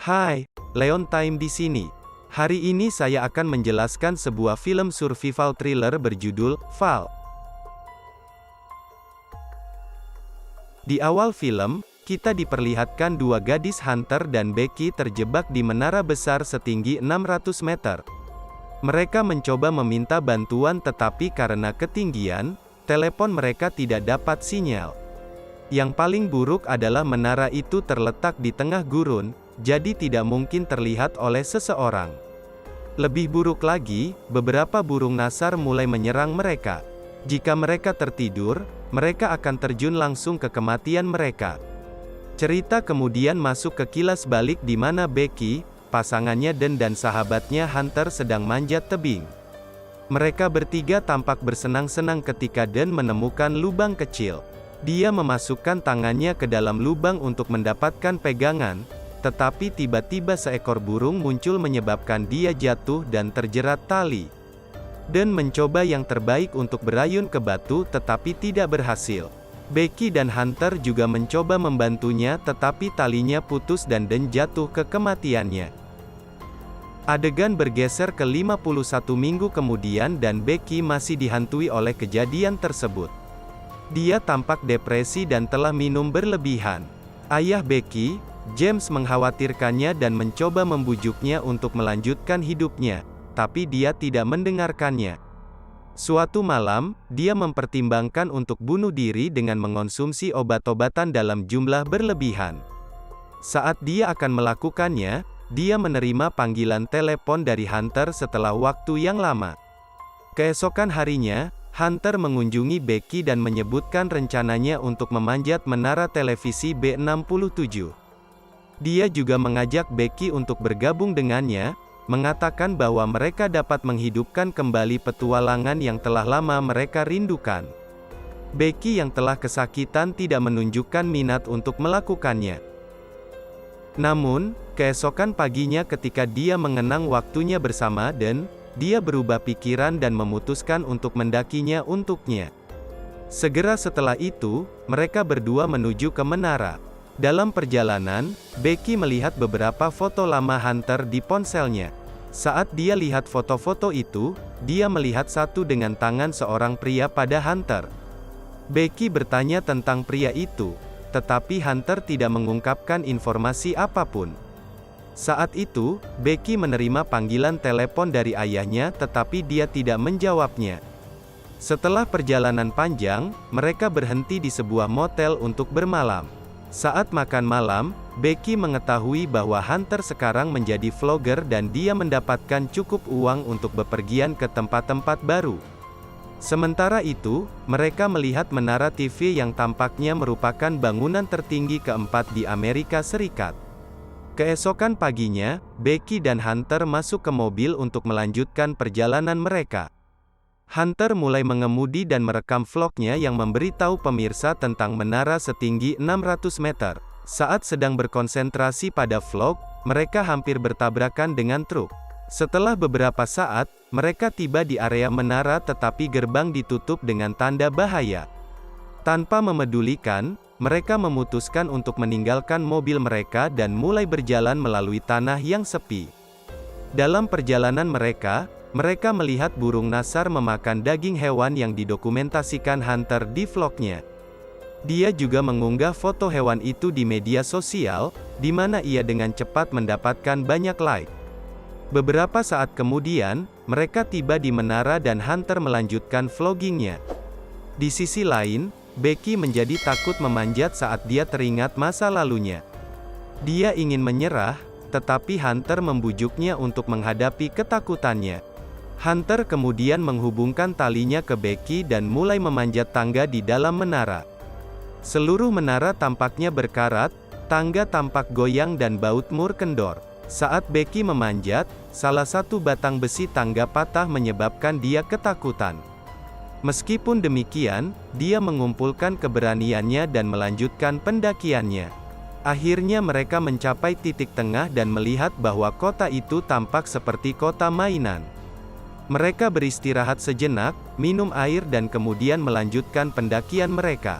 Hai, Leon Time di sini. Hari ini saya akan menjelaskan sebuah film survival thriller berjudul Fall. Di awal film, kita diperlihatkan dua gadis Hunter dan Becky terjebak di menara besar setinggi 600 meter. Mereka mencoba meminta bantuan tetapi karena ketinggian, telepon mereka tidak dapat sinyal. Yang paling buruk adalah menara itu terletak di tengah gurun, jadi tidak mungkin terlihat oleh seseorang. Lebih buruk lagi, beberapa burung nasar mulai menyerang mereka. Jika mereka tertidur, mereka akan terjun langsung ke kematian mereka. Cerita kemudian masuk ke kilas balik di mana Becky, pasangannya dan sahabatnya Hunter sedang manjat tebing. Mereka bertiga tampak bersenang-senang ketika Dan menemukan lubang kecil. Dia memasukkan tangannya ke dalam lubang untuk mendapatkan pegangan, tetapi tiba-tiba seekor burung muncul menyebabkan dia jatuh dan terjerat tali. Dan mencoba yang terbaik untuk berayun ke batu tetapi tidak berhasil. Becky dan Hunter juga mencoba membantunya tetapi talinya putus dan Dan jatuh ke kematiannya. Adegan bergeser ke 51 minggu kemudian dan Becky masih dihantui oleh kejadian tersebut. Dia tampak depresi dan telah minum berlebihan. Ayah Becky, James mengkhawatirkannya dan mencoba membujuknya untuk melanjutkan hidupnya, tapi dia tidak mendengarkannya. Suatu malam, dia mempertimbangkan untuk bunuh diri dengan mengonsumsi obat-obatan dalam jumlah berlebihan. Saat dia akan melakukannya, dia menerima panggilan telepon dari Hunter setelah waktu yang lama. Keesokan harinya, Hunter mengunjungi Becky dan menyebutkan rencananya untuk memanjat menara televisi B67. Dia juga mengajak Becky untuk bergabung dengannya, mengatakan bahwa mereka dapat menghidupkan kembali petualangan yang telah lama mereka rindukan. Becky yang telah kesakitan tidak menunjukkan minat untuk melakukannya. Namun, keesokan paginya ketika dia mengenang waktunya bersama Dan, dia berubah pikiran dan memutuskan untuk mendakinya untuknya. Segera setelah itu, mereka berdua menuju ke menara. Dalam perjalanan, Becky melihat beberapa foto lama Hunter di ponselnya. Saat dia lihat foto-foto itu, dia melihat satu dengan tangan seorang pria pada Hunter. Becky bertanya tentang pria itu, tetapi Hunter tidak mengungkapkan informasi apapun. Saat itu, Becky menerima panggilan telepon dari ayahnya tetapi dia tidak menjawabnya. Setelah perjalanan panjang, mereka berhenti di sebuah motel untuk bermalam. Saat makan malam, Becky mengetahui bahwa Hunter sekarang menjadi vlogger dan dia mendapatkan cukup uang untuk bepergian ke tempat-tempat baru. Sementara itu, mereka melihat menara TV yang tampaknya merupakan bangunan tertinggi keempat di Amerika Serikat. Keesokan paginya, Becky dan Hunter masuk ke mobil untuk melanjutkan perjalanan mereka. Hunter mulai mengemudi dan merekam vlognya yang memberitahu pemirsa tentang menara setinggi 600 meter. Saat sedang berkonsentrasi pada vlog, mereka hampir bertabrakan dengan truk. Setelah beberapa saat, mereka tiba di area menara tetapi gerbang ditutup dengan tanda bahaya. Tanpa memedulikan, mereka memutuskan untuk meninggalkan mobil mereka dan mulai berjalan melalui tanah yang sepi. Dalam perjalanan mereka melihat burung nasar memakan daging hewan yang didokumentasikan Hunter di vlognya. Dia juga mengunggah foto hewan itu di media sosial, di mana ia dengan cepat mendapatkan banyak like. Beberapa saat kemudian, mereka tiba di menara dan Hunter melanjutkan vloggingnya. Di sisi lain, Becky menjadi takut memanjat saat dia teringat masa lalunya. Dia ingin menyerah, tetapi Hunter membujuknya untuk menghadapi ketakutannya. Hunter kemudian menghubungkan talinya ke Becky dan mulai memanjat tangga di dalam menara. Seluruh menara tampaknya berkarat, tangga tampak goyang dan baut mur kendor. Saat Becky memanjat, salah satu batang besi tangga patah menyebabkan dia ketakutan. Meskipun demikian, dia mengumpulkan keberaniannya dan melanjutkan pendakiannya. Akhirnya mereka mencapai titik tengah dan melihat bahwa kota itu tampak seperti kota mainan. Mereka beristirahat sejenak, minum air dan kemudian melanjutkan pendakian mereka.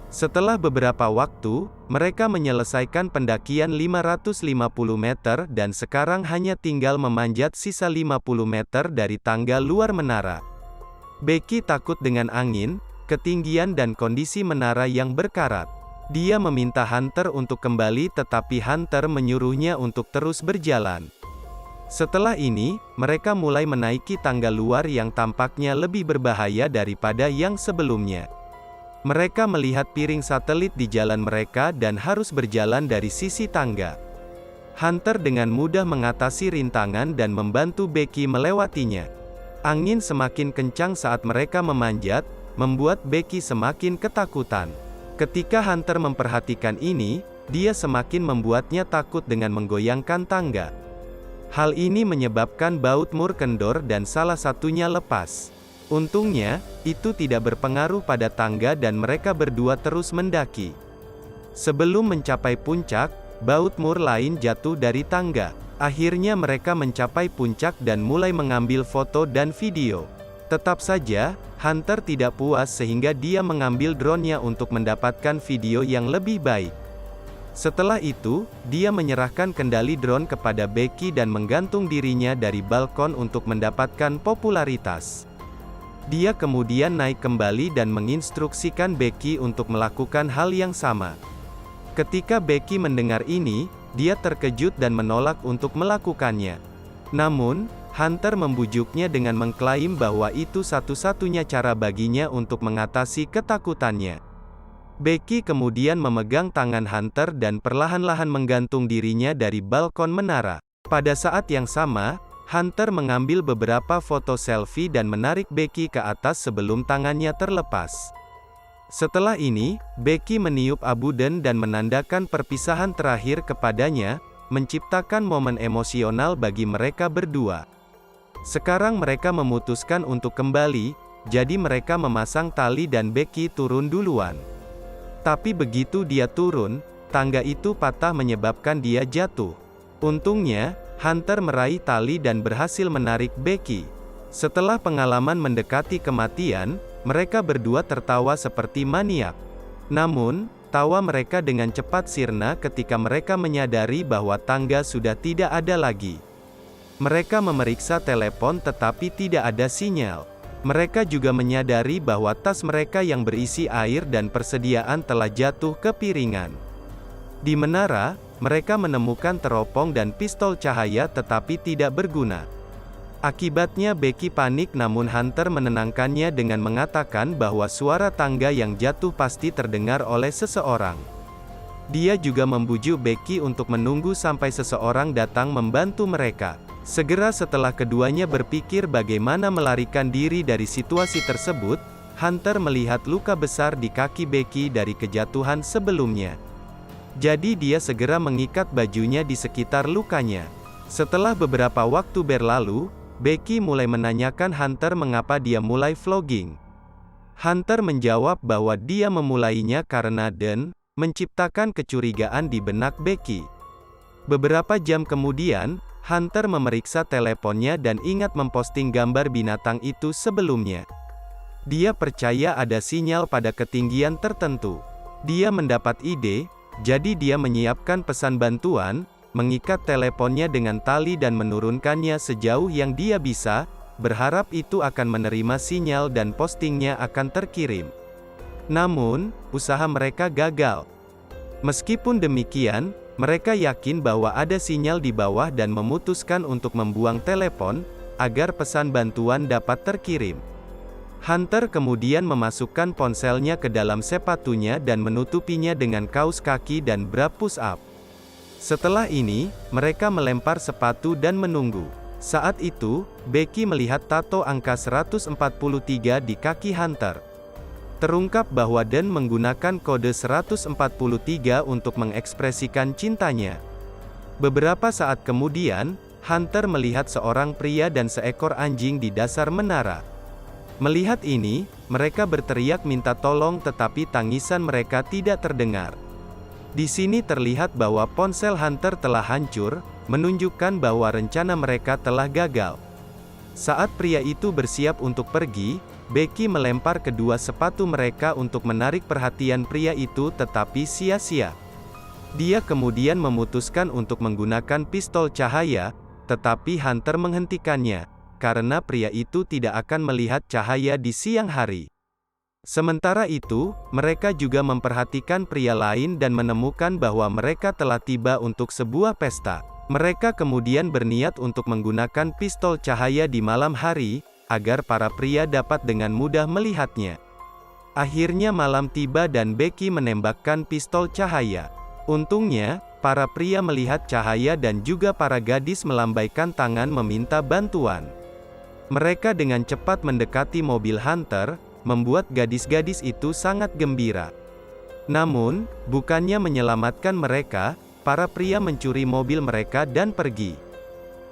Setelah beberapa waktu, mereka menyelesaikan pendakian 550 meter dan sekarang hanya tinggal memanjat sisa 50 meter dari tangga luar menara. Becky takut dengan angin, ketinggian dan kondisi menara yang berkarat. Dia meminta Hunter untuk kembali tetapi Hunter menyuruhnya untuk terus berjalan. Setelah ini, mereka mulai menaiki tangga luar yang tampaknya lebih berbahaya daripada yang sebelumnya. Mereka melihat piring satelit di jalan mereka dan harus berjalan dari sisi tangga. Hunter dengan mudah mengatasi rintangan dan membantu Becky melewatinya. Angin semakin kencang saat mereka memanjat, membuat Becky semakin ketakutan. Ketika Hunter memperhatikan ini, dia semakin membuatnya takut dengan menggoyangkan tangga. Hal ini menyebabkan baut mur kendor dan salah satunya lepas. Untungnya, itu tidak berpengaruh pada tangga dan mereka berdua terus mendaki. Sebelum mencapai puncak, baut mur lain jatuh dari tangga. Akhirnya mereka mencapai puncak dan mulai mengambil foto dan video. Tetap saja, Hunter tidak puas sehingga dia mengambil drone-nya untuk mendapatkan video yang lebih baik. Setelah itu, dia menyerahkan kendali drone kepada Becky dan menggantung dirinya dari balkon untuk mendapatkan popularitas. Dia kemudian naik kembali dan menginstruksikan Becky untuk melakukan hal yang sama. Ketika Becky mendengar ini, dia terkejut dan menolak untuk melakukannya. Namun, Hunter membujuknya dengan mengklaim bahwa itu satu-satunya cara baginya untuk mengatasi ketakutannya. Becky kemudian memegang tangan Hunter dan perlahan-lahan menggantung dirinya dari balkon menara. Pada saat yang sama, Hunter mengambil beberapa foto selfie dan menarik Becky ke atas sebelum tangannya terlepas. Setelah ini, Becky meniup abuden dan menandakan perpisahan terakhir kepadanya, menciptakan momen emosional bagi mereka berdua. Sekarang mereka memutuskan untuk kembali, jadi mereka memasang tali dan Becky turun duluan. Tapi begitu dia turun, tangga itu patah menyebabkan dia jatuh. Untungnya, Hunter meraih tali dan berhasil menarik Becky. Setelah pengalaman mendekati kematian, mereka berdua tertawa seperti maniak. Namun, tawa mereka dengan cepat sirna ketika mereka menyadari bahwa tangga sudah tidak ada lagi. Mereka memeriksa telepon tetapi tidak ada sinyal. Mereka juga menyadari bahwa tas mereka yang berisi air dan persediaan telah jatuh ke piringan. Di menara, mereka menemukan teropong dan pistol cahaya tetapi tidak berguna. Akibatnya Becky panik namun Hunter menenangkannya dengan mengatakan bahwa suara tangga yang jatuh pasti terdengar oleh seseorang. Dia juga membujuk Becky untuk menunggu sampai seseorang datang membantu mereka. Segera setelah keduanya berpikir bagaimana melarikan diri dari situasi tersebut, Hunter melihat luka besar di kaki Becky dari kejatuhan sebelumnya. Jadi dia segera mengikat bajunya di sekitar lukanya. Setelah beberapa waktu berlalu, Becky mulai menanyakan Hunter mengapa dia mulai vlogging. Hunter menjawab bahwa dia memulainya karena Dan menciptakan kecurigaan di benak Becky. Beberapa jam kemudian, Hunter memeriksa teleponnya dan ingat memposting gambar binatang itu sebelumnya. Dia percaya ada sinyal pada ketinggian tertentu. Dia mendapat ide, jadi dia menyiapkan pesan bantuan, mengikat teleponnya dengan tali dan menurunkannya sejauh yang dia bisa, berharap itu akan menerima sinyal dan postingnya akan terkirim. Namun, usaha mereka gagal. Meskipun demikian, mereka yakin bahwa ada sinyal di bawah dan memutuskan untuk membuang telepon, agar pesan bantuan dapat terkirim. Hunter kemudian memasukkan ponselnya ke dalam sepatunya dan menutupinya dengan kaus kaki dan bra push up. Setelah ini, mereka melempar sepatu dan menunggu. Saat itu, Becky melihat tato angka 143 di kaki Hunter. Terungkap bahwa Dan menggunakan kode 143 untuk mengekspresikan cintanya. Beberapa saat kemudian, Hunter melihat seorang pria dan seekor anjing di dasar menara. Melihat ini, mereka berteriak minta tolong tetapi tangisan mereka tidak terdengar. Di sini terlihat bahwa ponsel Hunter telah hancur, menunjukkan bahwa rencana mereka telah gagal. Saat pria itu bersiap untuk pergi, Becky melempar kedua sepatu mereka untuk menarik perhatian pria itu tetapi sia-sia. Dia kemudian memutuskan untuk menggunakan pistol cahaya, tetapi Hunter menghentikannya, karena pria itu tidak akan melihat cahaya di siang hari. Sementara itu, mereka juga memperhatikan pria lain dan menemukan bahwa mereka telah tiba untuk sebuah pesta. Mereka kemudian berniat untuk menggunakan pistol cahaya di malam hari, agar para pria dapat dengan mudah melihatnya. Akhirnya malam tiba dan Becky menembakkan pistol cahaya. Untungnya, para pria melihat cahaya dan juga para gadis melambaikan tangan meminta bantuan. Mereka dengan cepat mendekati mobil Hunter, membuat gadis-gadis itu sangat gembira. Namun, bukannya menyelamatkan mereka, para pria mencuri mobil mereka dan pergi.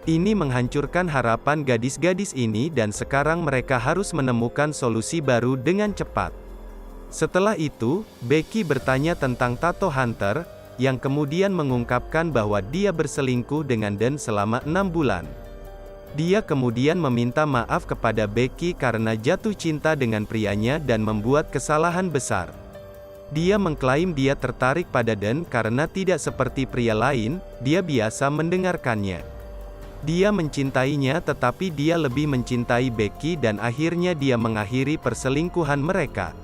Ini menghancurkan harapan gadis-gadis ini dan sekarang mereka harus menemukan solusi baru dengan cepat. Setelah itu, Becky bertanya tentang tato Hunter, yang kemudian mengungkapkan bahwa dia berselingkuh dengan Dan selama 6 bulan. Dia kemudian meminta maaf kepada Becky karena jatuh cinta dengan prianya dan membuat kesalahan besar. Dia mengklaim dia tertarik pada Dan karena tidak seperti pria lain, dia biasa mendengarkannya. Dia mencintainya tetapi dia lebih mencintai Becky dan akhirnya dia mengakhiri perselingkuhan mereka.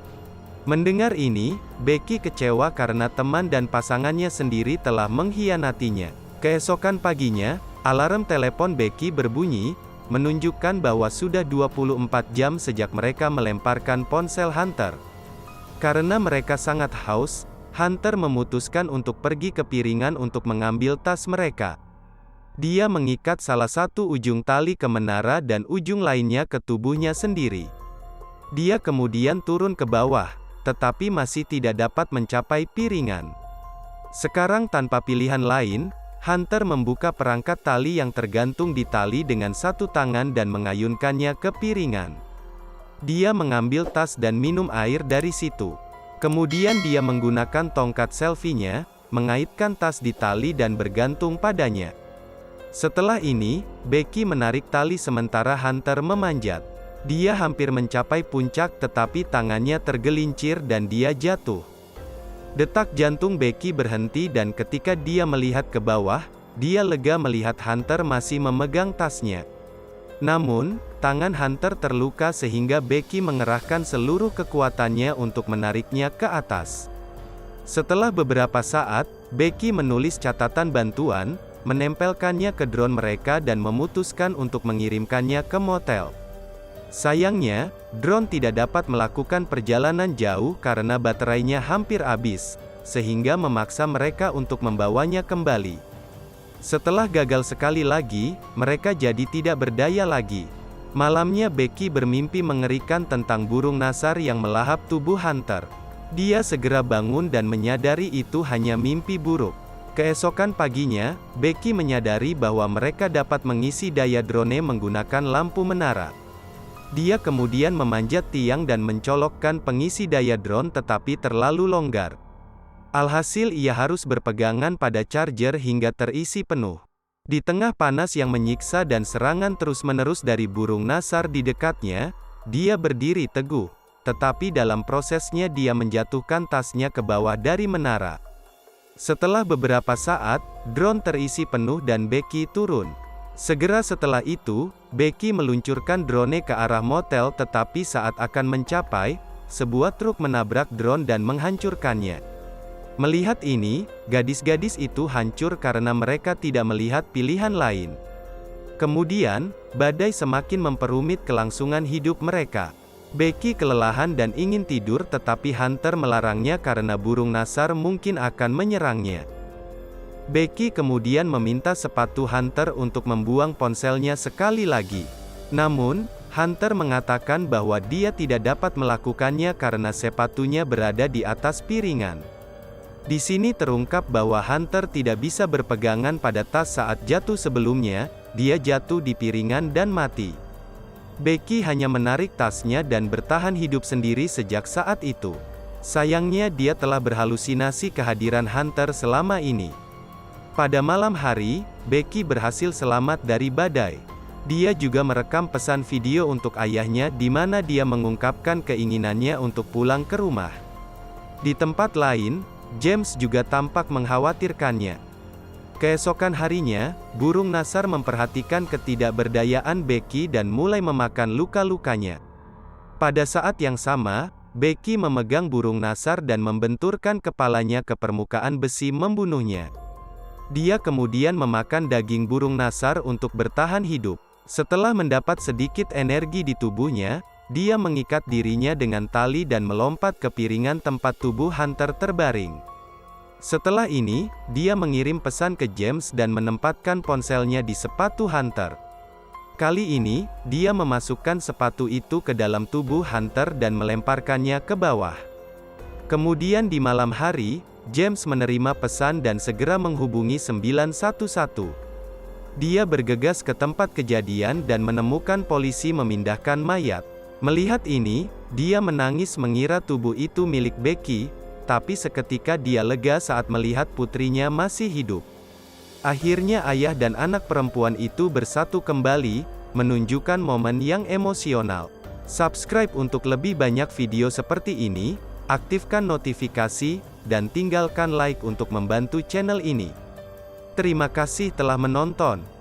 Mendengar ini, Becky kecewa karena teman dan pasangannya sendiri telah mengkhianatinya. Keesokan paginya, alarm telepon Becky berbunyi, menunjukkan bahwa sudah 24 jam sejak mereka melemparkan ponsel Hunter. Karena mereka sangat haus, Hunter memutuskan untuk pergi ke piringan untuk mengambil tas mereka. Dia mengikat salah satu ujung tali ke menara dan ujung lainnya ke tubuhnya sendiri. Dia kemudian turun ke bawah, tetapi masih tidak dapat mencapai piringan. Sekarang tanpa pilihan lain, Hunter membuka perangkat tali yang tergantung di tali dengan satu tangan dan mengayunkannya ke piringan. Dia mengambil tas dan minum air dari situ. Kemudian dia menggunakan tongkat selfie-nya, mengaitkan tas di tali dan bergantung padanya. Setelah ini, Becky menarik tali sementara Hunter memanjat. Dia hampir mencapai puncak tetapi tangannya tergelincir dan dia jatuh. Detak jantung Becky berhenti dan ketika dia melihat ke bawah, dia lega melihat Hunter masih memegang tasnya. Namun, tangan Hunter terluka sehingga Becky mengerahkan seluruh kekuatannya untuk menariknya ke atas. Setelah beberapa saat, Becky menulis catatan bantuan, menempelkannya ke drone mereka dan memutuskan untuk mengirimkannya ke motel. Sayangnya, drone tidak dapat melakukan perjalanan jauh karena baterainya hampir habis, sehingga memaksa mereka untuk membawanya kembali. Setelah gagal sekali lagi, mereka jadi tidak berdaya lagi. Malamnya Becky bermimpi mengerikan tentang burung nasar yang melahap tubuh Hunter. Dia segera bangun dan menyadari itu hanya mimpi buruk. Keesokan paginya, Becky menyadari bahwa mereka dapat mengisi daya drone menggunakan lampu menara. Dia kemudian memanjat tiang dan mencolokkan pengisi daya drone tetapi terlalu longgar. Alhasil ia harus berpegangan pada charger hingga terisi penuh. Di tengah panas yang menyiksa dan serangan terus-menerus dari burung nasar di dekatnya, dia berdiri teguh. Tetapi dalam prosesnya dia menjatuhkan tasnya ke bawah dari menara. Setelah beberapa saat, drone terisi penuh dan Becky turun. Segera setelah itu, Becky meluncurkan drone ke arah motel tetapi saat akan mencapai, sebuah truk menabrak drone dan menghancurkannya. Melihat ini, gadis-gadis itu hancur karena mereka tidak melihat pilihan lain. Kemudian, badai semakin memperumit kelangsungan hidup mereka. Becky kelelahan dan ingin tidur tetapi Hunter melarangnya karena burung nasar mungkin akan menyerangnya. Becky kemudian meminta sepatu Hunter untuk membuang ponselnya sekali lagi. Namun, Hunter mengatakan bahwa dia tidak dapat melakukannya karena sepatunya berada di atas piringan. Di sini terungkap bahwa Hunter tidak bisa berpegangan pada tas saat jatuh sebelumnya, dia jatuh di piringan dan mati. Becky hanya menarik tasnya dan bertahan hidup sendiri sejak saat itu. Sayangnya dia telah berhalusinasi kehadiran Hunter selama ini. Pada malam hari, Becky berhasil selamat dari badai. Dia juga merekam pesan video untuk ayahnya di mana dia mengungkapkan keinginannya untuk pulang ke rumah. Di tempat lain, James juga tampak mengkhawatirkannya. Keesokan harinya, burung nasar memperhatikan ketidakberdayaan Becky dan mulai memakan luka-lukanya. Pada saat yang sama, Becky memegang burung nasar dan membenturkan kepalanya ke permukaan besi membunuhnya. Dia kemudian memakan daging burung nasar untuk bertahan hidup. Setelah mendapat sedikit energi di tubuhnya, dia mengikat dirinya dengan tali dan melompat ke piringan tempat tubuh Hunter terbaring. Setelah ini, dia mengirim pesan ke James dan menempatkan ponselnya di sepatu Hunter. Kali ini, dia memasukkan sepatu itu ke dalam tubuh Hunter dan melemparkannya ke bawah. Kemudian di malam hari, James menerima pesan dan segera menghubungi 911. Dia bergegas ke tempat kejadian dan menemukan polisi memindahkan mayat. Melihat ini, dia menangis mengira tubuh itu milik Becky, tapi seketika dia lega saat melihat putrinya masih hidup. Akhirnya ayah dan anak perempuan itu bersatu kembali, menunjukkan momen yang emosional. Subscribe untuk lebih banyak video seperti ini, aktifkan notifikasi, dan tinggalkan like untuk membantu channel ini. Terima kasih telah menonton.